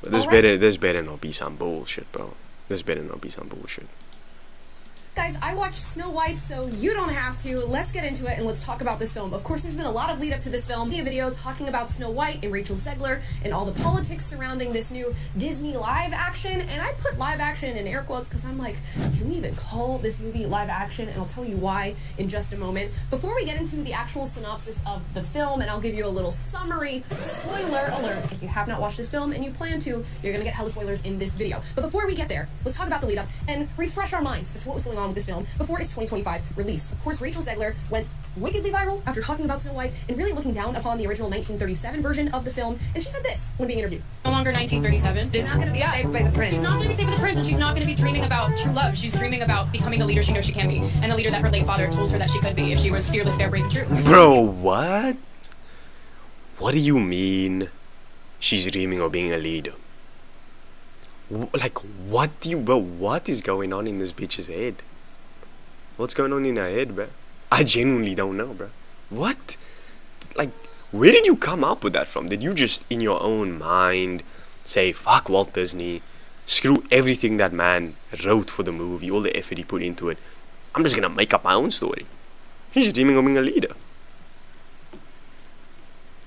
This better not be some bullshit, bro. This better not be some bullshit. Guys, I watched Snow White, so you don't have to. Let's get into it and let's talk about this film. Of course, there's been a lot of lead up to this film. A video talking about Snow White and Rachel Zegler and all the politics surrounding this new Disney live action. And I put live action in air quotes because I'm like, can we even call this movie live action? And I'll tell you why in just a moment. Before we get into the actual synopsis of the film, and I'll give you a little summary, spoiler alert, if you have not watched this film and you plan to, you're gonna get hella spoilers in this video. But before we get there, let's talk about the lead up and refresh our minds as to what was going on with this film before its 2025 release. Of course, Rachel Zegler went wickedly viral after talking about Snow White and really looking down upon the original 1937 version of the film, and she said this when being interviewed. No longer 1937. It's not going to be saved by the prince. She's not going to be saved by the prince, and she's not going to be dreaming about true love. She's dreaming about becoming the leader she knows she can be, and the leader that her late father told her that she could be if she was fearless, fair, brave, and true. Bro, what? What do you mean she's dreaming of being a leader? Like, what is going on in this bitch's head? What's going on in her head, bro? I genuinely don't know, bro. What? Like, where did you come up with that from? Did you just, in your own mind, say, fuck Walt Disney, screw everything that man wrote for the movie, all the effort he put into it, I'm just gonna make up my own story? She's dreaming of being a leader.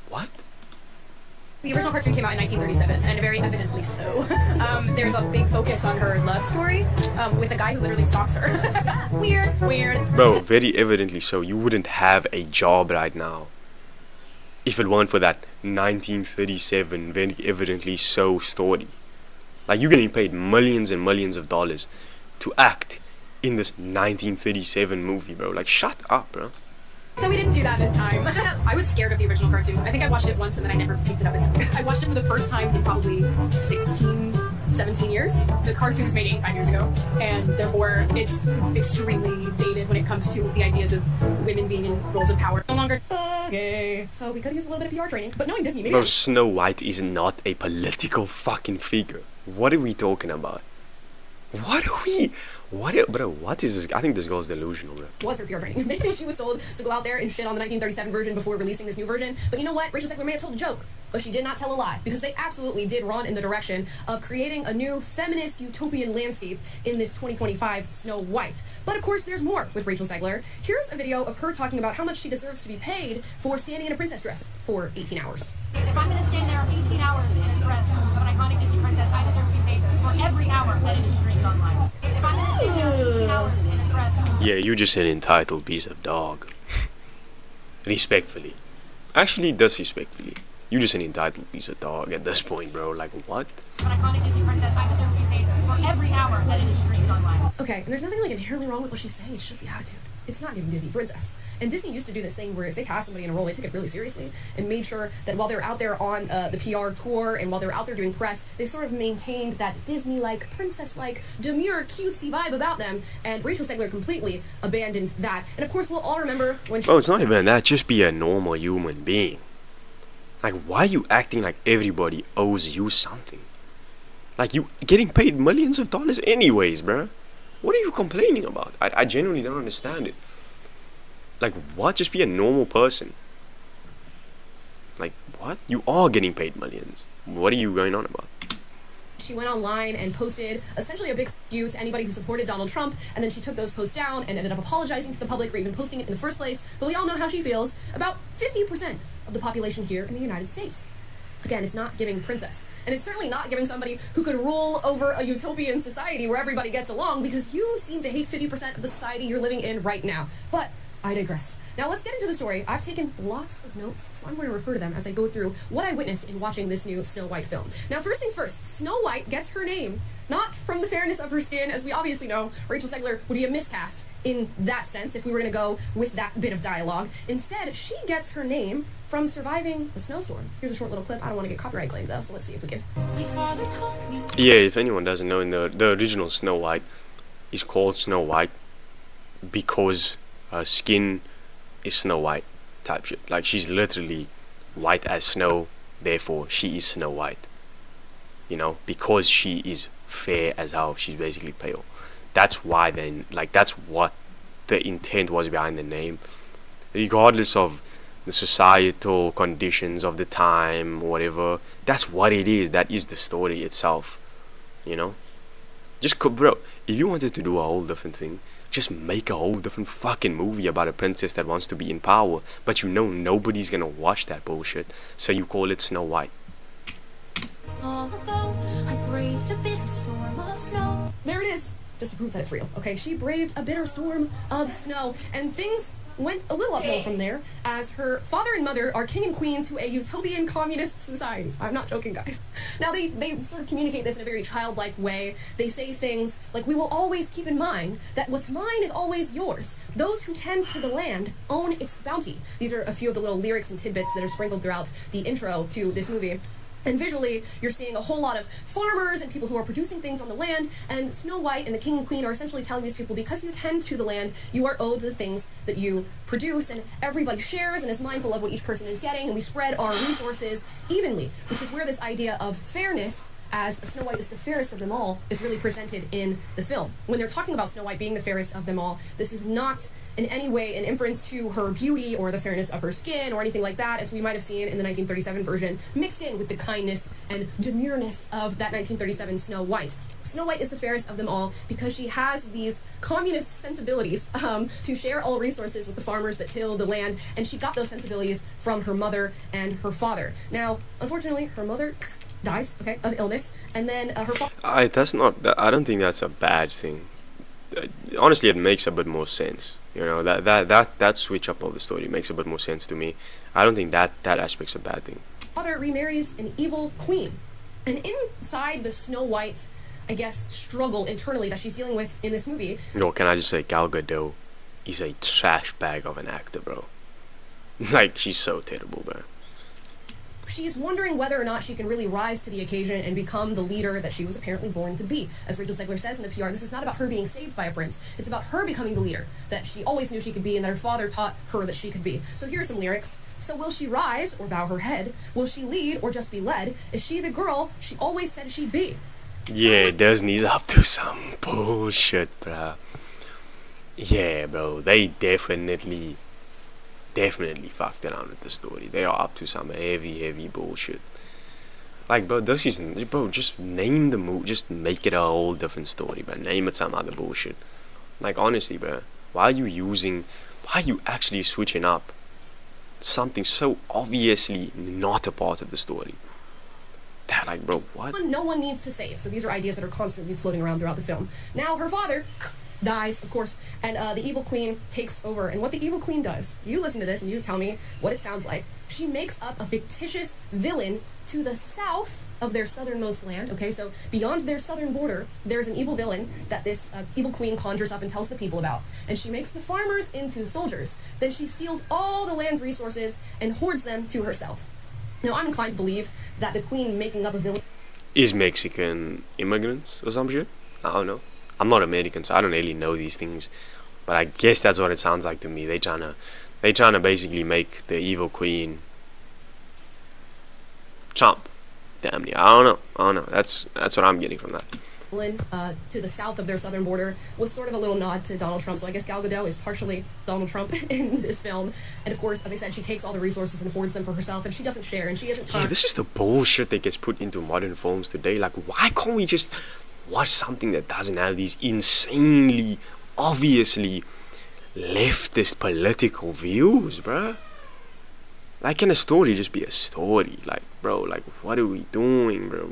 What? The original cartoon came out in 1937, and very evidently so. There's a big focus on her love story with a guy who literally stalks her. Weird. Bro, very evidently so. You wouldn't have a job right now if it weren't for that 1937 very evidently so story. Like, you're getting paid millions and millions of dollars to act in this 1937 movie, bro. Like, shut up, bro. So we didn't do that this time. I was scared of the original cartoon. I think I watched it once and then I never picked it up again. I watched it for the first time in probably 16, 17 years. The cartoon was made 85 years ago, and therefore it's extremely dated when it comes to the ideas of women being in roles of power. No longer. Okay, so we could use a little bit of PR training, but knowing Disney, maybe. Bro, Snow White is not a political fucking figure. What are we talking about? Bro, what is this? I think this girl's delusional, bro. Was her PR training. Maybe she was told to go out there and shit on the 1937 version before releasing this new version. But you know what? Rachel Zegler may have told a joke, but she did not tell a lie, because they absolutely did run in the direction of creating a new feminist utopian landscape in this 2025 Snow White. But of course, there's more with Rachel Zegler. Here's a video of her talking about how much she deserves to be paid for standing in a princess dress for 18 hours. If I'm going to stand there 18 hours in a dress of an iconic Disney princess, I deserve to be paid for every hour that it is streamed online. If I'm going to stand there 18 hours in a dress... Yeah, you just an entitled piece of dog. Respectfully. Actually, disrespectfully. You just an entitled piece of dog at this point, bro. Like, what? An iconic Disney princess, I deserve to be paid for every hour that it is streamed online. Okay, and there's nothing like inherently wrong with what she's saying, it's just the attitude. It's not giving Disney princess. And Disney used to do this thing where if they cast somebody in a role, they took it really seriously and made sure that while they were out there on the PR tour and while they were out there doing press, they sort of maintained that Disney-like, princess-like, demure, cutesy vibe about them. And Rachel Zegler completely abandoned that. And of course, we'll all remember when she... Oh, it's not even that. Just be a normal human being. Like, why are you acting like everybody owes you something? Like, you getting paid millions of dollars anyways, bruh. What are you complaining about? I genuinely don't understand it. Like, what? Just be a normal person. Like, what? You are getting paid millions. What are you going on about? She went online and posted essentially a big you to anybody who supported Donald Trump, and then she took those posts down and ended up apologizing to the public for even posting it in the first place. But we all know how she feels about 50% of the population here in the United States. Again, it's not giving princess. And it's certainly not giving somebody who could rule over a utopian society where everybody gets along, because you seem to hate 50% of the society you're living in right now. But I digress. Now let's get into the story. I've taken lots of notes, so I'm going to refer to them as I go through what I witnessed in watching this new Snow White film. Now, first things first, Snow White gets her name not from the fairness of her skin. As we obviously know, Rachel Zegler would be a miscast in that sense if we were going to go with that bit of dialogue. Instead, she gets her name from surviving a snowstorm. Here's a short little clip. I don't want to get copyright claimed though, so let's see if we can. My father told me. Yeah, if anyone doesn't know, in the original Snow White is called Snow White because her skin is Snow White type shit. Like, she's literally white as snow, therefore she is Snow White. You know, because she is fair as hell, she's basically pale. That's why then, like, that's what the intent was behind the name. Regardless of the societal conditions of the time, whatever. That's what it is. That is the story itself. You know? Bro, if you wanted to do a whole different thing, just make a whole different fucking movie about a princess that wants to be in power. But you know nobody's gonna watch that bullshit, so you call it Snow White. Long ago, I braved a bitter storm of snow. There it is. Just to prove that it's real. Okay, she braved a bitter storm of snow, and things went a little uphill from there, as her father and mother are king and queen to a utopian communist society. I'm not joking, guys. Now, they sort of communicate this in a very childlike way. They say things like, we will always keep in mind that what's mine is always yours. Those who tend to the land own its bounty. These are a few of the little lyrics and tidbits that are sprinkled throughout the intro to this movie. And visually, you're seeing a whole lot of farmers and people who are producing things on the land, and Snow White and the King and Queen are essentially telling these people, because you tend to the land, you are owed the things that you produce, and everybody shares and is mindful of what each person is getting, and we spread our resources evenly, which is where this idea of fairness, as Snow White is the fairest of them all, is really presented in the film. When they're talking about Snow White being the fairest of them all, this is not in any way an inference to her beauty or the fairness of her skin or anything like that, as we might have seen in the 1937 version, mixed in with the kindness and demureness of that 1937 Snow White. Snow White is the fairest of them all because she has these communist sensibilities to share all resources with the farmers that till the land, and she got those sensibilities from her mother and her father. Now, unfortunately, her mother dies, okay, of illness, and then her father... I don't think that's a bad thing. Honestly, it makes a bit more sense. You know, that switch up of the story makes a bit more sense to me. I don't think that aspect's a bad thing. Father remarries an evil queen, and inside the Snow White, I guess, struggle internally that she's dealing with in this movie... Yo, can I just say, Gal Gadot is a trash bag of an actor, bro. Like, she's so terrible, bro. She's wondering whether or not she can really rise to the occasion and become the leader that she was apparently born to be. As Rachel Zegler says in the PR, this is not about her being saved by a prince. It's about her becoming the leader that she always knew she could be and that her father taught her that she could be. So here are some lyrics. So will she rise or bow her head? Will she lead or just be led? Is she the girl she always said she'd be? Yeah, Disney's up to some bullshit, bro. Yeah, bro, they definitely fucked around with the story. They are up to some heavy bullshit. Like, bro, just name the movie, just make it a whole different story, but name it some other bullshit. Like, honestly, bro, why are you actually switching up something so obviously not a part of the story? That, like, bro, what? No one needs to save. So these are ideas that are constantly floating around throughout the film. Now, her father dies, of course, and the evil queen takes over. And what the evil queen does, you listen to this and you tell me what it sounds like. She makes up a fictitious villain to the south of their southernmost land. Okay, so beyond their southern border, there's an evil villain that this evil queen conjures up and tells the people about. And she makes the farmers into soldiers. Then she steals all the land's resources and hoards them to herself. Now, I'm inclined to believe that the queen making up a villain is Mexican immigrants or some shit. I don't know. I'm not American, so I don't really know these things, but I guess that's what it sounds like to me. They tryna basically make the evil queen Trump. Damn near. I don't know. That's what I'm getting from that. To the south of their southern border was sort of a little nod to Donald Trump. So I guess Gal Gadot is partially Donald Trump in this film. And of course, as I said, she takes all the resources and hoards them for herself, and she doesn't share, and she isn't... Yeah, this is the bullshit that gets put into modern films today. Like, why can't we just watch something that doesn't have these insanely, obviously leftist political views, bruh? Like, can a story just be a story? Like, bro, like, what are we doing, bro?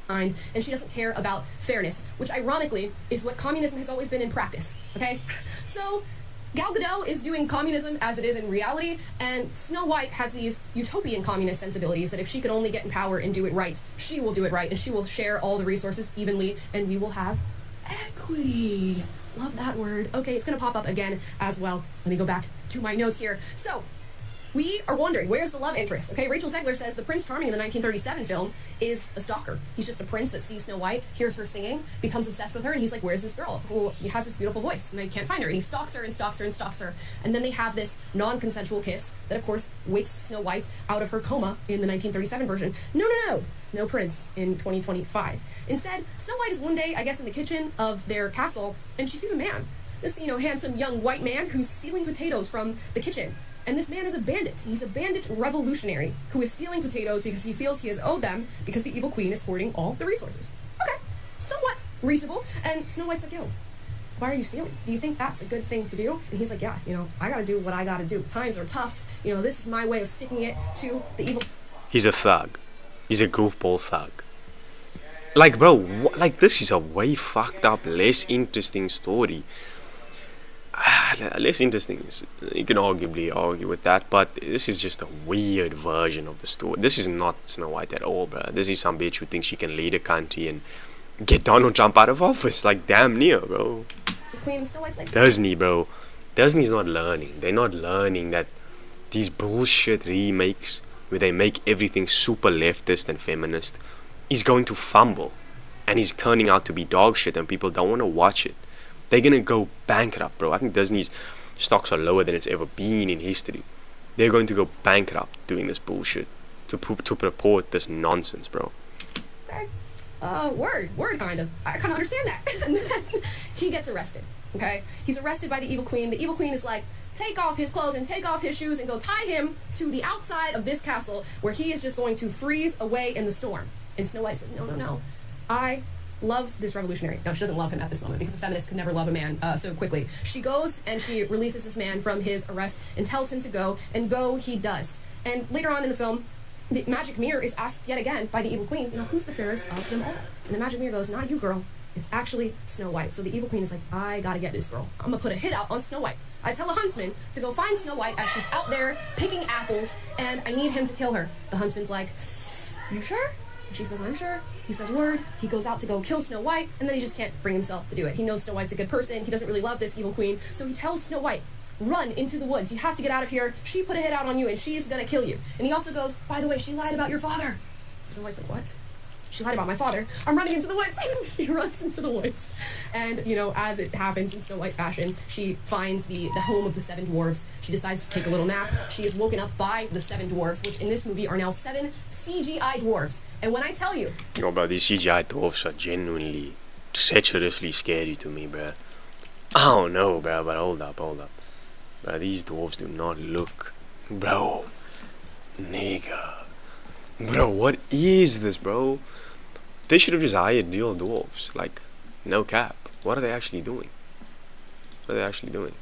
And she doesn't care about fairness, which ironically is what communism has always been in practice, okay? So Gal Gadot is doing communism as it is in reality, and Snow White has these utopian communist sensibilities that if she could only get in power and do it right, she will do it right, and she will share all the resources evenly, and we will have equity. Love that word. Okay, it's gonna pop up again as well. Let me go back to my notes here. So, we are wondering, where's the love interest? Okay, Rachel Zegler says the Prince Charming in the 1937 film is a stalker. He's just a prince that sees Snow White, hears her singing, becomes obsessed with her, and he's like, where's this girl who has this beautiful voice? And they can't find her, and he stalks her and stalks her and stalks her. And then they have this non-consensual kiss that, of course, wakes Snow White out of her coma in the 1937 version. No prince in 2025. Instead, Snow White is one day, I guess, in the kitchen of their castle, and she sees a man. This, handsome young white man who's stealing potatoes from the kitchen. And this man is a bandit. He's a bandit revolutionary who is stealing potatoes because he feels he has owed them because the evil queen is hoarding all the resources. Okay, somewhat reasonable. And Snow White's like, yo, why are you stealing? Do you think that's a good thing to do? And he's like, yeah, I gotta do what I gotta do. Times are tough. This is my way of sticking it to the evil. He's a thug. He's a goofball thug. Like, bro, this is a way fucked up, less interesting story. Less interesting. You can arguably argue with that, but this is just a weird version of the story. This is not Snow White at all, bro. This is some bitch who thinks she can lead a country and get Donald Trump out of office. Like, damn near, bro. Queen Snow White's like, Disney, bro. Disney's not learning. They're not learning that these bullshit remakes where they make everything super leftist and feminist is going to fumble, and is turning out to be dog shit, and people don't want to watch it. They're gonna go bankrupt, bro. I think Disney's stocks are lower than it's ever been in history. They're going to go bankrupt doing this bullshit to purport this nonsense, bro. Okay. Word, kind of. I kind of understand that. And then he gets arrested, okay? He's arrested by the evil queen. The evil queen is like, take off his clothes and take off his shoes and go tie him to the outside of this castle where he is just going to freeze away in the storm. And Snow White says, no. I love this revolutionary. No, she doesn't love him at this moment because a feminist could never love a man so quickly. She goes and she releases this man from his arrest and tells him to go, and go he does. And later on in the film, the magic mirror is asked yet again by the evil queen, who's the fairest of them all? And the magic mirror goes, not you, girl. It's actually Snow White. So the evil queen is like, I gotta get this girl. I'm gonna put a hit out on Snow White. I tell a huntsman to go find Snow White as she's out there picking apples, and I need him to kill her. The huntsman's like, you sure? She says, I'm sure. He says, word. He goes out to go kill Snow White, and then he just can't bring himself to do it. He knows Snow White's a good person. He doesn't really love this evil queen. So he tells Snow White, run into the woods. You have to get out of here. She put a hit out on you, and she's gonna kill you. And he also goes, by the way, she lied about your father. Snow White's like, what? She lied about my father. I'm running into the woods. She runs into the woods. And, as it happens in Snow White fashion, she finds the home of the 7 dwarves. She decides to take a little nap. She is woken up by the 7 dwarves, which in this movie are now 7 CGI dwarves. And when I tell you... Bro, these CGI dwarves are genuinely, treacherously scary to me, bro. I don't know, bro, but hold up. Bro, these dwarves do not look... Bro. Nigga. Bro, what is this, bro? They should have just hired real dwarves. Like, no cap. What are they actually doing? I don't know, bro.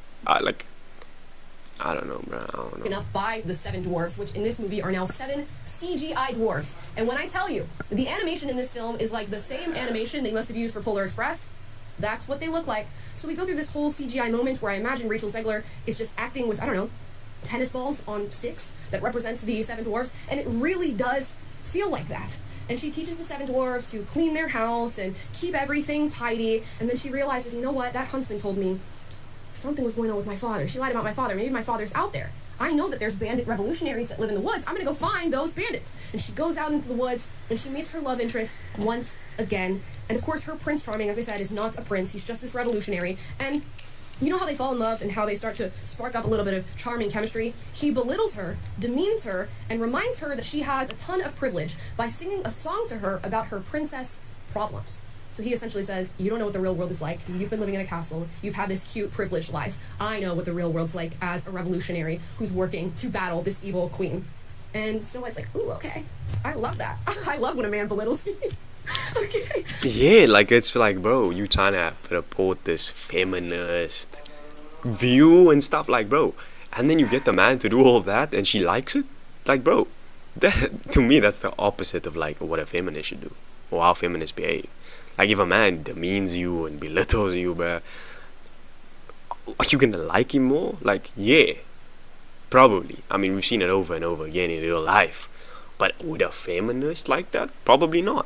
I don't know. Enough by the 7 dwarves, which in this movie are now 7 CGI dwarves. And when I tell you, the animation in this film is like the same animation they must have used for Polar Express. That's what they look like. So we go through this whole CGI moment where I imagine Rachel Zegler is just acting with, tennis balls on sticks that represent the 7 dwarves, and it really does feel like that. And she teaches the 7 dwarves to clean their house and keep everything tidy, and then she realizes, you know what, that huntsman told me something was going on with my father. She lied about my father. Maybe my father's out there. I know that there's bandit revolutionaries that live in the woods. I'm gonna go find those bandits. And she goes out into the woods, and she meets her love interest once again. And of course, her Prince Charming, as I said, is not a prince. He's just this revolutionary. And you know how they fall in love and how they start to spark up a little bit of charming chemistry? He belittles her, demeans her, and reminds her that she has a ton of privilege by singing a song to her about her princess problems. So he essentially says, you don't know what the real world is like. You've been living in a castle. You've had this cute, privileged life. I know what the real world's like as a revolutionary who's working to battle this evil queen. And Snow White's like, ooh, okay. I love that. I love when a man belittles me. Okay. Yeah, like, it's like, bro, you trying to purport this feminist view and stuff, like, bro, and then you get the man to do all that and she likes it? Like, bro, that, to me, that's the opposite of, like, what a feminist should do, or how feminists behave. Like, if a man demeans you and belittles you, bro, are you gonna like him more? Like, yeah, probably. I mean, we've seen it over and over again in real life. But would a feminist like that? Probably not,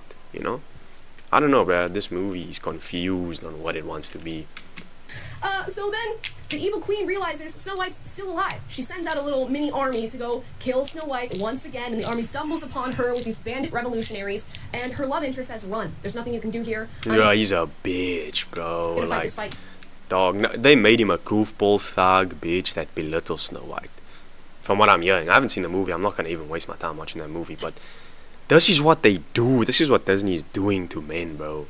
I don't know, bro. This movie is confused on what it wants to be. So then the evil queen realizes Snow White's still alive. She sends out a little mini army to go kill Snow White once again, and the army stumbles upon her with these bandit revolutionaries, and her love interest says, run. There's nothing you can do here. Yeah, he's a bitch, bro. Gonna fight Like, this fight. dog, no, they made him a goofball thug bitch that belittles Snow White. From what I'm hearing, I haven't seen the movie. I'm not gonna even waste my time watching that movie, but this is what they do. This is what Disney is doing to men, bro,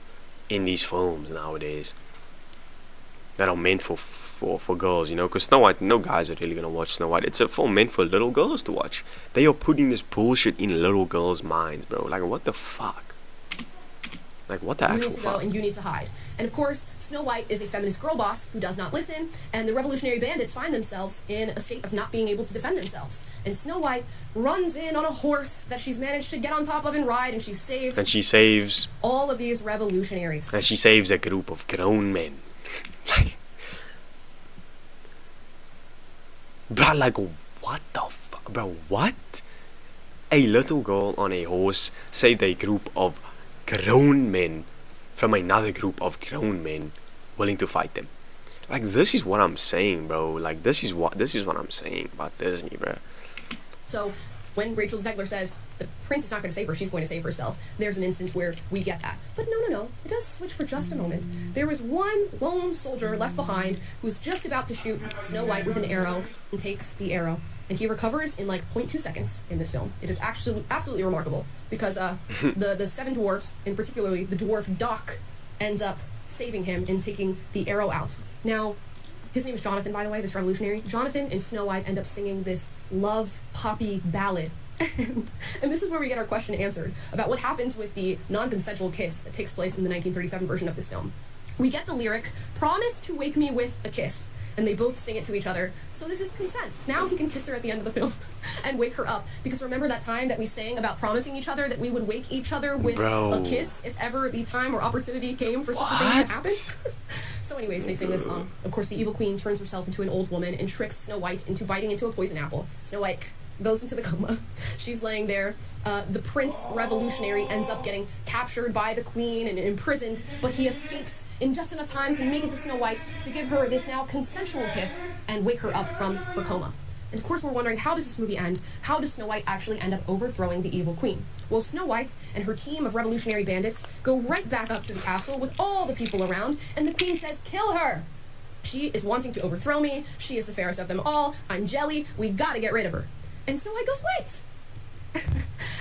in these films nowadays that are meant for for girls, you know, because Snow White, no guys are really gonna watch Snow White. It's a film meant for little girls to watch. They are putting this bullshit in little girls' minds, bro. Like, what the fuck? Like, what the You actual need to go fuck? and you need to hide. And of course, Snow White is a feminist girl boss who does not listen, and the revolutionary bandits find themselves in a state of not being able to defend themselves. And Snow White runs in on a horse that she's managed to get on top of and ride, and she saves all of these revolutionaries. And she saves a group of grown men. Like, bro, like, what the fuck, bro? What? A little girl on a horse saved a group of grown men from another group of grown men willing to fight them. Like, this is what I'm saying, bro. Like, this is what I'm saying about Disney, bro. So when Rachel Zegler says the prince is not going to save her, she's going to save herself, there's an instance where we get that. But no. It does switch for just a moment. There was one lone soldier left behind who's just about to shoot Snow White with an arrow and takes the arrow. And he recovers in like 0.2 seconds in this film. It is actually absolutely remarkable because the seven dwarfs, and particularly the dwarf Doc, ends up saving him and taking the arrow out. Now, his name is Jonathan, by the way, this revolutionary. Jonathan and Snow White end up singing this love poppy ballad. And this is where we get our question answered about what happens with the non-consensual kiss that takes place in the 1937 version of this film. We get the lyric, "Promise to wake me with a kiss." And they both sing it to each other. So this is consent. Now he can kiss her at the end of the film and wake her up. Because remember that time that we sang about promising each other that we would wake each other with a kiss if ever the time or opportunity came for such a thing to happen? So anyways, they sing this song. Of course, the evil queen turns herself into an old woman and tricks Snow White into biting into a poison apple. Snow White goes into the coma. She's laying there. The prince revolutionary ends up getting captured by the queen and imprisoned, but he escapes in just enough time to make it to Snow White to give her this now consensual kiss and wake her up from her coma. And of course we're wondering, how does this movie end? How does Snow White actually end up overthrowing the evil queen? Well, Snow White and her team of revolutionary bandits go right back up to the castle with all the people around, and the queen says, "Kill her! She is wanting to overthrow me. She is the fairest of them all. I'm jelly. We gotta get rid of her." And Snow White goes, "Wait!"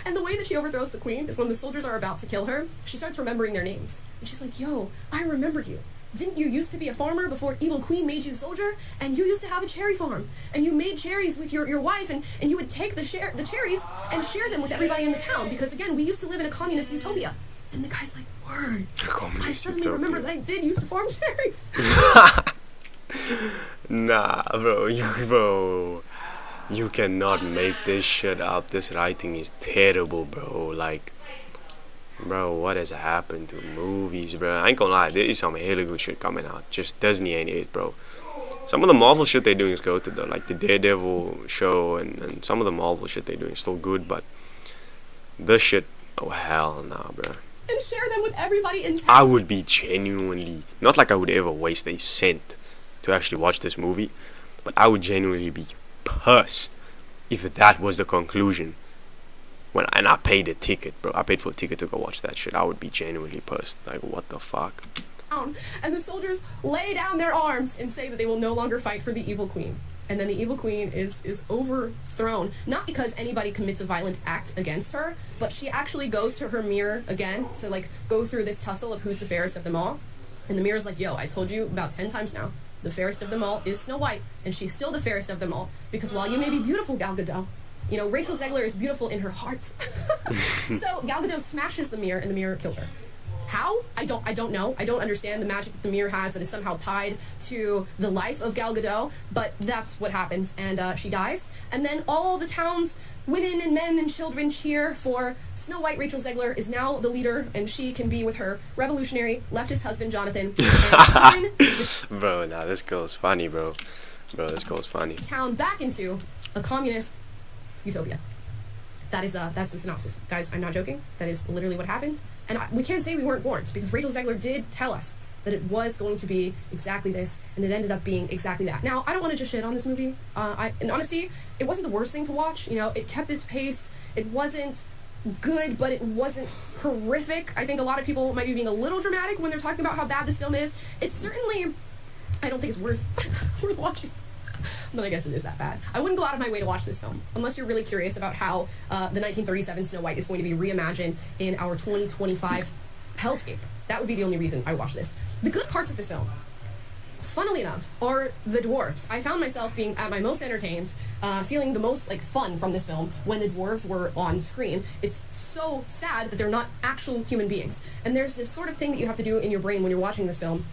And the way that she overthrows the queen is when the soldiers are about to kill her, she starts remembering their names. And she's like, "Yo, I remember you. Didn't you used to be a farmer before evil queen made you soldier? And you used to have a cherry farm. And you made cherries with your wife, and you would take the cherries and share them with everybody in the town. Because, again, we used to live in a communist utopia." And the guy's like, "Word. I suddenly remember that I did used to farm cherries." Nah, bro, you cannot make this shit up. This writing is terrible, bro. Like, bro, what has happened to movies, bro? I ain't gonna lie, there is some hella good shit coming out. Just Disney ain't it, bro. Some of the Marvel shit they're doing is good, though. Like the Daredevil show and some of the Marvel shit they're doing is still good, but this shit, oh hell nah, bro. And share them with everybody in town. I would be genuinely, not like I would ever waste a cent to actually watch this movie, but I would genuinely be pissed if that was the conclusion. And I paid a ticket, bro. I paid for a ticket to go watch that shit. I would be genuinely pissed. Like, what the fuck? And the soldiers lay down their arms and say that they will no longer fight for the evil queen. And then the evil queen is overthrown, not because anybody commits a violent act against her, but she actually goes to her mirror again to, like, go through this tussle of who's the fairest of them all. And the mirror's like, "Yo, I told you about 10 times now. The fairest of them all is Snow White, and she's still the fairest of them all. Because while you may be beautiful, Gal Gadot, you know, Rachel Zegler is beautiful in her heart." So Gal Gadot smashes the mirror, and the mirror kills her. How? I don't know. I don't understand the magic that the mirror has that is somehow tied to the life of Gal Gadot, but that's what happens, and she dies. And then all the town's women and men and children cheer for Snow White. Rachel Zegler is now the leader, and she can be with her revolutionary leftist husband, Jonathan. Bro, nah, this girl is funny, bro. Bro, this girl is funny. Town back into a communist utopia. That's the synopsis. Guys, I'm not joking. That is literally what happened. And we can't say we weren't warned, because Rachel Zegler did tell us that it was going to be exactly this, and it ended up being exactly that. Now, I don't want to just shit on this movie. And honestly, it wasn't the worst thing to watch. You know, it kept its pace. It wasn't good, but it wasn't horrific. I think a lot of people might be being a little dramatic when they're talking about how bad this film is. It's certainly, I don't think it's worth watching. But I guess it is that bad. I wouldn't go out of my way to watch this film unless you're really curious about how the 1937 Snow White is going to be reimagined in our 2025 hellscape. That would be the only reason I watch this. The good parts of this film: funnily enough, are the dwarves. I found myself being at my most entertained, feeling the most like fun from this film when the dwarves were on screen. It's so sad that they're not actual human beings. And there's this sort of thing that you have to do in your brain when you're watching this film.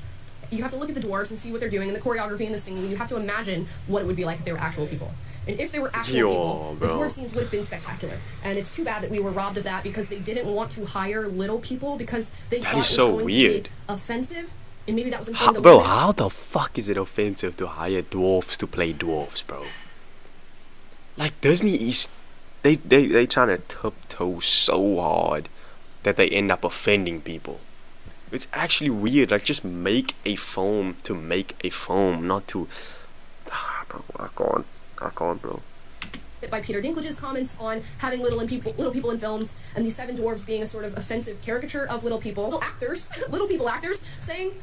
You have to look at the dwarves and see what they're doing, and the choreography and the singing, and you have to imagine what it would be like if they were actual people. And if they were actual people, the dwarf scenes would have been spectacular. And it's too bad that we were robbed of that because they didn't want to hire little people because they thought it was going to be offensive. And maybe that was informed Bro, how the fuck is it offensive to hire dwarfs to play dwarfs, bro? Like, Disney is... They trying to tiptoe so hard that they end up offending people. It's actually weird. Like, just make a film to make a film, not to... bro, I can't, bro. By Peter Dinklage's comments on having little people in films, and these 7 dwarves being a sort of offensive caricature of little people. Little people actors saying,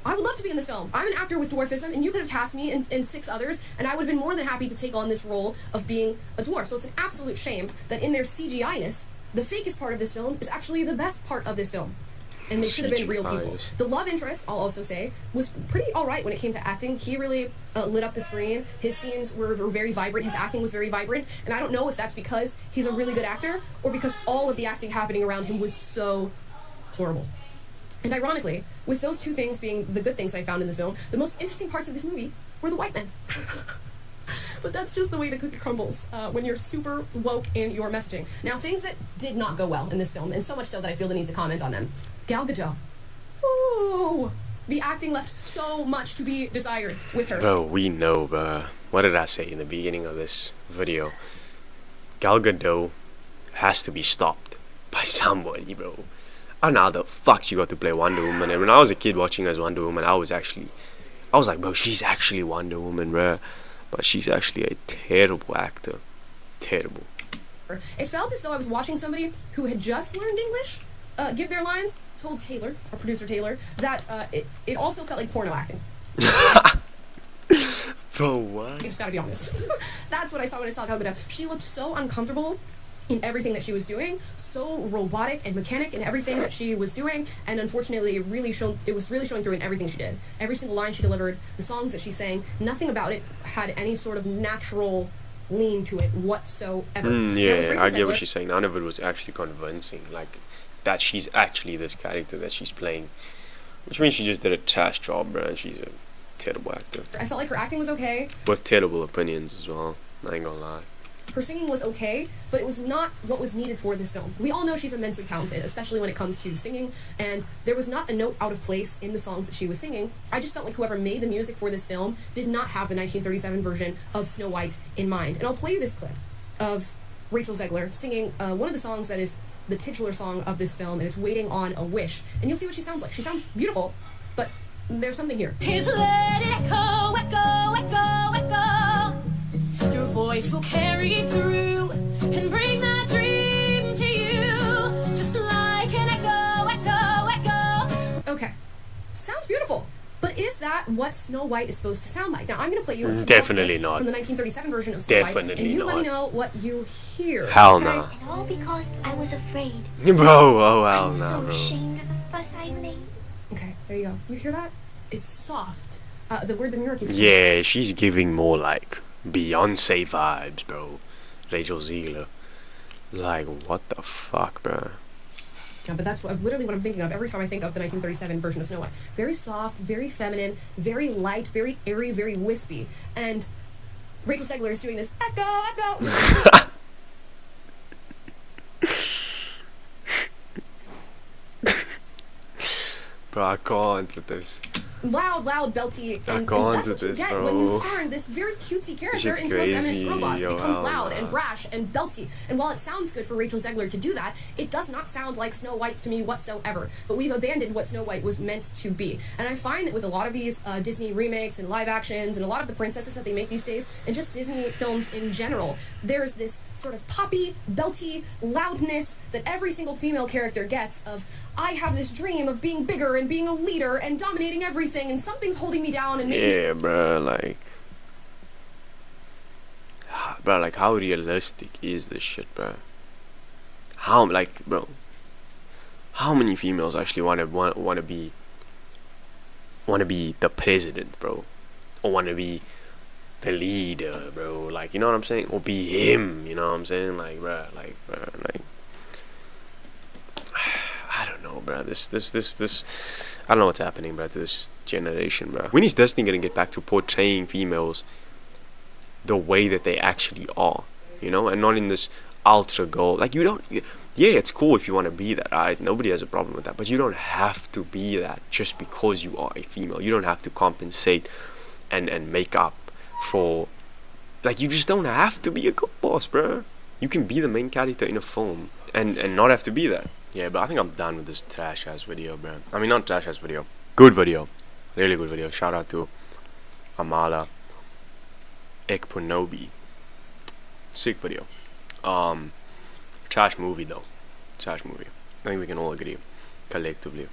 I would love to be in this film. I'm an actor with dwarfism, and you could have cast me and 6 others, and I would have been more than happy to take on this role of being a dwarf. So it's an absolute shame that in their CGI-ness, the fakest part of this film is actually the best part of this film. And they should have been real people. The love interest, I'll also say, was pretty alright when it came to acting. He really lit up the screen. His scenes were very vibrant. His acting was very vibrant. And I don't know if that's because he's a really good actor or because all of the acting happening around him was so horrible. And ironically, with those 2 things being the good things I found in this film, the most interesting parts of this movie were the white men. But that's just the way the cookie crumbles when you're super woke in your messaging. Now, things that did not go well in this film, and so much so that I feel the need to comment on them. Gal Gadot. Ooh, the acting left so much to be desired with her. Bro, we know, bro. What did I say in the beginning of this video? Gal Gadot has to be stopped by somebody, bro. I don't know how the fuck she got to play Wonder Woman. And when I was a kid watching as Wonder Woman, I was like, bro, she's actually Wonder Woman, bro. But she's actually a terrible actor. Terrible. It felt as though I was watching somebody who had just learned English give their lines. Told Taylor, our producer Taylor, that it also felt like porno acting. Bro, what? I just gotta be honest. That's what I saw when I saw Gal Gadot. She looked so uncomfortable in everything that she was doing, so robotic and mechanic in everything that she was doing, and unfortunately it was really showing through in everything she did. Every single line she delivered, the songs that she sang, nothing about it had any sort of natural lean to it whatsoever. Yeah, I get what she's saying. None of it was actually convincing, like that she's actually this character that she's playing, which means she just did a trash job, bro, and she's a terrible actor. I felt like her acting was okay. With terrible opinions as well, I ain't gonna lie. Her singing was okay, but it was not what was needed for this film. We all know she's immensely talented, especially when it comes to singing, and there was not a note out of place in the songs that she was singing. I just felt like whoever made the music for this film did not have the 1937 version of Snow White in mind. And I'll play this clip of Rachel Zegler singing one of the songs that is the titular song of this film, and it's Waiting on a Wish. And you'll see what she sounds like. She sounds beautiful, but there's something here. Here's let it echo, echo, echo, echo. Your voice will carry through and bring that dream to you, just like an echo, echo, echo. Okay, sounds beautiful, but is that what Snow White is supposed to sound like? Now I'm going to play you a definitely not from the 1937 version of Snow White, and you let me know what you hear. Hell no. And all because I was afraid. Bro, oh hell no, I'm so bro. ashamed of the fuss I made. Okay, there you go. You hear that? It's soft. The word demure keeps. Yeah, she's giving more like Beyonce vibes, bro. Rachel Zegler. Like, what the fuck, bro? Yeah, but that's literally what I'm thinking of every time I think of the 1937 version of Snow White. Very soft, very feminine, very light, very airy, very wispy. And Rachel Zegler is doing this echo, echo. Bro, I can't with this. Loud, belty, and can't that's do what you this, get bro. when you turn this very cutesy character Shit's into a feminist crazy, robot. It yo, becomes hell loud nah. and brash and belty. And while it sounds good for Rachel Zegler to do that, it does not sound like Snow White to me whatsoever. But we've abandoned what Snow White was meant to be. And I find that with a lot of these Disney remakes and live actions and a lot of the princesses that they make these days, and just Disney films in general, there's this sort of poppy, belty loudness that every single female character gets of, I have this dream of being bigger and being a leader and dominating everything, and something's holding me down and making Yeah, bro, like... Bro, like, how realistic is this shit, bro? How, like, bro... How many females actually want to want to be the president, bro, or want to be the leader, bro. Like, you know what I'm saying? Or be him, you know what I'm saying? Like, bruh, like, I don't know, bruh. This. I don't know what's happening, bruh, to this generation, bruh. When is this thing gonna get back to portraying females the way that they actually are, you know, and not in this ultra goal? Like, you don't. Yeah, it's cool if you want to be that, right? Nobody has a problem with that, but you don't have to be that just because you are a female. You don't have to compensate and make up for, like, you just don't have to be a girl boss, bro. You can be the main character in a film and not have to be that. Yeah, but I think I'm done with this trash ass video, bro. I mean, not trash ass video, good video, really good video. Shout out to Amala Ekpunobi, sick video. Trash movie though, trash movie. I think we can all agree collectively.